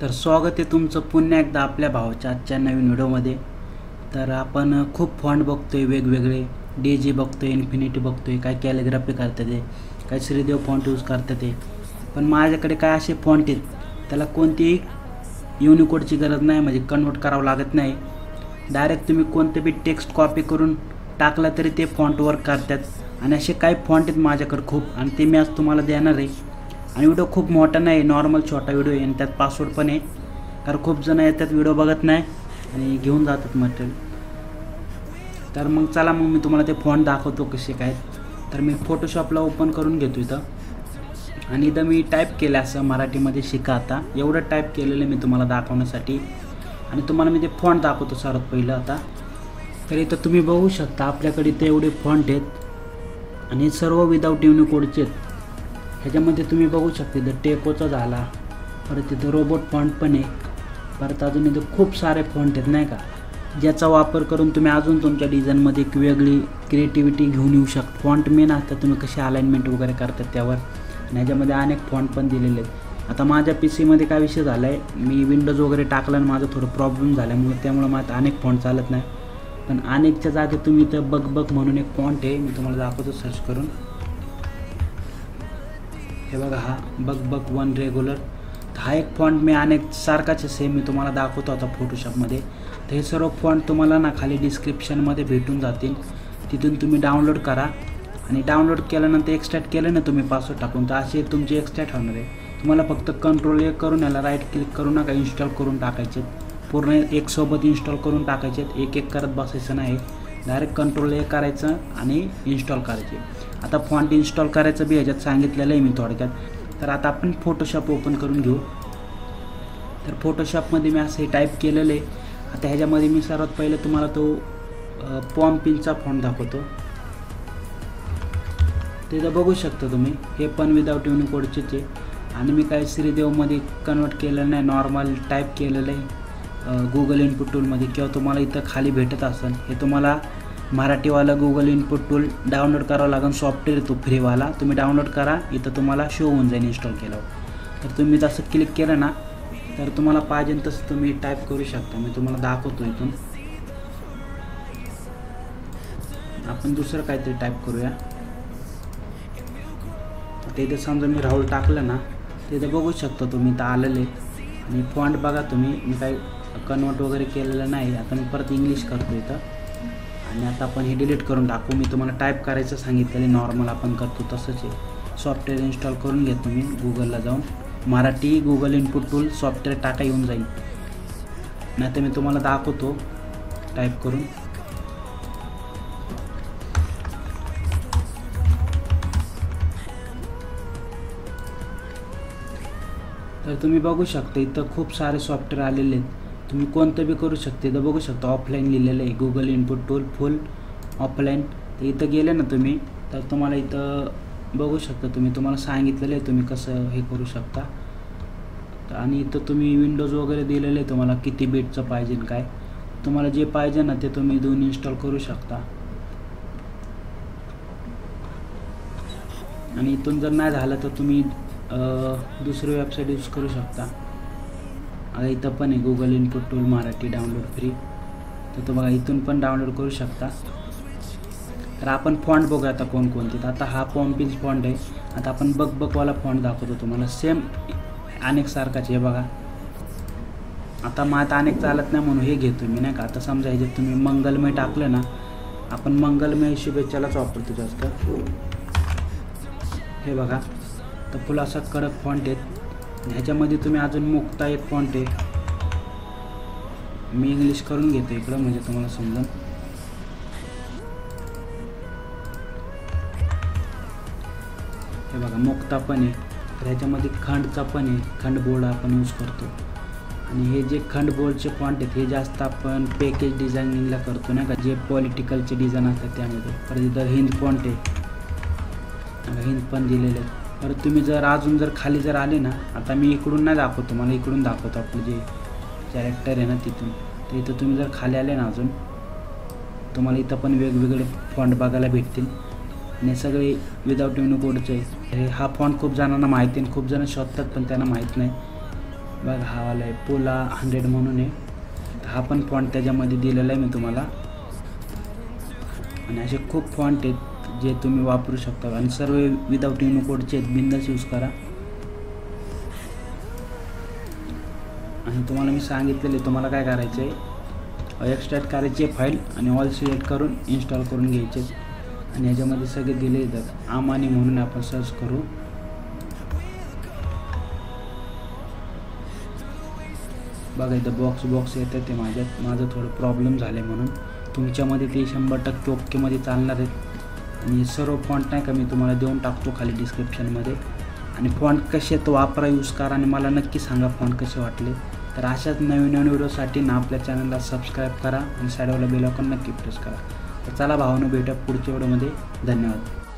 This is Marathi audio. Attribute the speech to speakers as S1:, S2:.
S1: तर स्वागत आहे तुमचं पुन्हा एकदा आपल्या भावाच्या आजच्या नवीन व्हिडिओमध्ये। तर आपण खूप फॉन्ट बघतोय, वेगवेगळे डीजी बघतोय, इन्फिनिटी बघतोय, काय कॅलिग्राफी करतात ते, काय श्रीदेव फॉन्ट यूज करतात ते। पण माझ्याकडे काय असे फॉन्ट आहेत त्याला कोणतीही युनिकोडची गरज नाही, म्हणजे कन्वर्ट करावं लागत नाही। डायरेक्ट तुम्ही कोणते बी टेक्स्ट कॉपी करून टाकला तरी ते फॉन्ट वर्क करतात। आणि असे काही फॉन्ट आहेत माझ्याकडे खूप, आणि ते मी आज तुम्हाला देणार आहे। आणि व्हिडिओ खूप मोठा नाही, नॉर्मल छोटा व्हिडिओ आहे, आणि त्यात पासवर्ड पण आहे, कारण खूप जण येतात व्हिडिओ बघत नाही आणि घेऊन जातात मटेरियल। तर मग चला, मग मी तुम्हाला ते फॉन्ट दाखवतो कसे काय। तर मी फोटोशॉपला ओपन करून घेतो इथं, आणि इथं मी टाईप केलं असं मराठीमध्ये शिका आता, एवढं टाईप केलेलं मी तुम्हाला दाखवण्यासाठी। आणि तुम्हाला मी ते फॉन्ट दाखवतो सर्वात पहिलं आता। तर इथं तुम्ही बघू शकता आपल्याकडे इथे एवढे फॉन्ट आहेत, आणि सर्व विदाऊट युनिकोडचे आहेत। ह्याच्यामध्ये तुम्ही बघू शकता इथं टेकोचा झाला, परत इथं रोबोट फॉन्ट पण आहे, परत अजून इथं खूप सारे फॉन्ट आहेत नाही का, ज्याचा वापर करून तुम्ही अजून तुमच्या डिझाईनमध्ये एक वेगळी क्रिएटिव्हिटी घेऊन येऊ शकता। फॉन्ट मेन असतात, तुम्ही कसे अलाइनमेंट वगैरे करतात त्यावर, आणि ह्याच्यामध्ये अनेक फॉन्ट पण दिलेले आहेत। आता माझ्या PC काय विषय झाला आहे, मी विंडोज वगैरे टाकला आणि माझं थोडं प्रॉब्लेम झाल्यामुळे त्यामुळे माझं अनेक फॉन्ट चालत नाही। पण अनेकच्या जागी तुम्ही इथं बग म्हणून एक फॉन्ट आहे, मी तुम्हाला दाखवतो सर्च करून। हे बघा, हा बग 1 रेग्युलर, हा एक फॉन्ट मी अनेक सारखाच सेम मी तुम्हाला दाखवतो आता फोटोशॉपमध्ये। तर हे सर्व फॉन्ट तुम्हाला ना खाली डिस्क्रिप्शनमध्ये भेटून जातील, तिथून तुम्ही डाउनलोड करा। आणि डाउनलोड केल्यानंतर एक्सट्रॅक्ट केलं ना तुम्ही पासवर्ड टाकून, तर असे तुमचे एक्सट्रॅक्ट होणार आहे। तुम्हाला फक्त Ctrl+A करून याला राईट क्लिक करू नका, इन्स्टॉल करून टाकायचे, पूर्ण एक सोबत इन्स्टॉल करून टाकायचे, एक एक करत बसायचं नाही, डायरेक्ट Ctrl+A करायचं आणि इन्स्टॉल करायचे। आता फॉन्ट इन्स्टॉल करायचं बी ह्याच्यात सांगितलेलं आहे मी थोडक्यात। तर आता आपण फोटोशॉप ओपन करून घेऊ। तर फोटोशॉपमध्ये मी असं टाईप केलेलं आहे। आता ह्याच्यामध्ये मी सर्वात पहिले तुम्हाला तो पॉम्पिनचा फॉन्ट दाखवतो। तिथं बघू शकता तुम्ही, हे पण विदाऊट युनिकोडचेच आहे, आणि मी काही श्रीदेवमध्ये कन्वर्ट केलेलं नाही, नॉर्मल टाईप केलेलं आहे गुगल इनपुट टूलमध्ये, किंवा तुम्हाला इथं खाली भेटत असेल। हे तुम्हाला मराठीवाला गुगल इनपुट टूल डाउनलोड करावं लागेल, सॉफ्टवेअर तो फ्रीवाला, तुम्ही डाउनलोड करा, इथं तुम्हाला शो होऊन जाईल इन्स्टॉल केल्यावर। तर तुम्ही जसं क्लिक केलं ना, तर तुम्हाला पाहिजे तसं तुम्ही टाईप करू शकता। मी तुम्हाला दाखवतो इथून, आपण दुसरं काहीतरी टाईप करूया। आता इथं समजा मी राहुल टाकलं ना, तर इथं बघू शकता तुम्ही इथं आलेले, आणि फॉन्ट बघा तुम्ही, मी काही कन्वर्ट वगैरे केलेलं नाही। आता मी परत इंग्लिश करतो इथं, आणि आता आपण हे डिलीट करून टाकू। मी तुम्हाला टाईप करायचं सांगितलेलं नॉर्मल आपण करतो तसंच आहे। सॉफ्टवेअर इन्स्टॉल करून घ्या तुम्ही, गुगलला जाऊन Marathi Google input tool software टाका, येऊन जाईल। नाही तर मी तुम्हाला दाखवतो टाईप करून। तर तुम्ही बघू शकता इथं खूप सारे सॉफ्टवेअर आलेले आहेत, तुम्ही कोणतं बी करू शकता। इथं बघू शकता ऑफलाईन लिहिलेलं आहे, गुगल इनपुट टूल फुल ऑफलाईन। तर इथं गेले ना तुम्ही, तर तुम्हाला इथं बघू शकता तुम्हाला सांगितलेलं आहे तुम्ही कसं हे करू शकता। आणि इथं तुम्ही विंडोज वगैरे दिलेले आहे, तुम्हाला किती बीटचं पाहिजे काय, तुम्हाला जे पाहिजे ना ते तुम्ही इथून इन्स्टॉल करू शकता। आणि इथून जर नाही झालं तर तुम्ही दुसरी वेबसाईट यूज करू शकता। आता इथं पण आहे Google input tool Marathi download free, तर तुम्हाला इथून पण डाउनलोड करू शकता। तर आपण फॉन्ट बघूया आता कोणकोणते। तर आता हा पॉम्पिन्स फॉन्ट आहे। आता आपण बगवाला फॉन्ट दाखवतो तुम्हाला, सेम अनेक सारखाच आहे बघा। आता माझं अनेक चालत नाही म्हणून हे घेतो मी नाही का। आता समजा ह्याच्यात तुम्ही मंगलमय टाकलं ना, आपण मंगलमय शुभेच्छालाच वापरतो जास्त। हे बघा, तर फुल असा कडक फॉन्ट आहेत। ह्याच्यामध्ये तुम्ही अजून मुक्ता एक फॉन्ट आहे, मी इंग्लिश करून घेतो इकडं म्हणजे तुम्हाला समजेल। हे बघा मुक्ता पण आहे, तर ह्याच्यामध्ये खंडचा पण आहे, खंड बोर्ड आपण यूज करतो। आणि हे जे खंड बोर्डचे फॉन्ट आहेत हे जास्त आपण पॅकेज डिझायनिंगला करतो नाही का, जे पॉलिटिकलचे डिझाईन असतात त्यामध्ये। परत इथं हिंद फॉन्ट आहे, हिंद पण दिलेले आहे। परत तुम्ही जर अजून जर खाली जर आले ना, आता मी इकडून नाही दाखवतो, मला इकडून दाखवतो आपलं जे कॅरेक्टर आहे ना तिथून। तर इथं तुम्ही जर खाली आले ना अजून, तुम्हाला इथं पण वेगवेगळे फॉन्ट बघायला भेटतील, आणि सगळे विदाऊट युनिकोडचे आहे। हा फॉन्ट खूप जणांना माहिती आहे, खूप जण शोधतात पण त्यांना माहीत नाही। बघा हा वाला आहे पोला 100 म्हणून आहे. हा पण फॉन्ट त्याच्यामध्ये दिलेला आहे मी तुम्हाला. आणि असे खूप फॉन्ट आहेत जे तुम्ही वापरू शकता आणि सर्व विदाउट युनिकोडचे आहेत. बिंदास यूज करा. आणि तुम्हाला मी सांगितलेले तुम्हाला काय करायचं आहे, एक्सट्रॅक्ट करायची फाईल आणि ऑल सिलेक्ट करून इन्स्टॉल करून घ्यायचे. आणि ह्याच्यामध्ये सगळे दिले येतात. आमानी म्हणून आपण सर्च करू. बघा इथं बॉक्स येतं ते माझं थोडं प्रॉब्लेम झाले म्हणून. तुमच्यामध्ये ते 100% ओकेमध्ये चालणार आहेत. आणि सर्व फॉन्ट नाही का मी तुम्हाला देऊन टाकतो खाली डिस्क्रिप्शनमध्ये. आणि फॉन्ट कसे तो वापरा, यूज करा आणि मला नक्की सांगा फॉन्ट कसे वाटले. तर अशाच नवीन व्हिडिओसाठी ना आपल्या चॅनलला सबस्क्राईब करा आणि साईडवाला बेल आयकॉन नक्की प्रेस करा. तर चला भावांनो, भेटूया पुढच्या व्हिडिओमध्ये. धन्यवाद.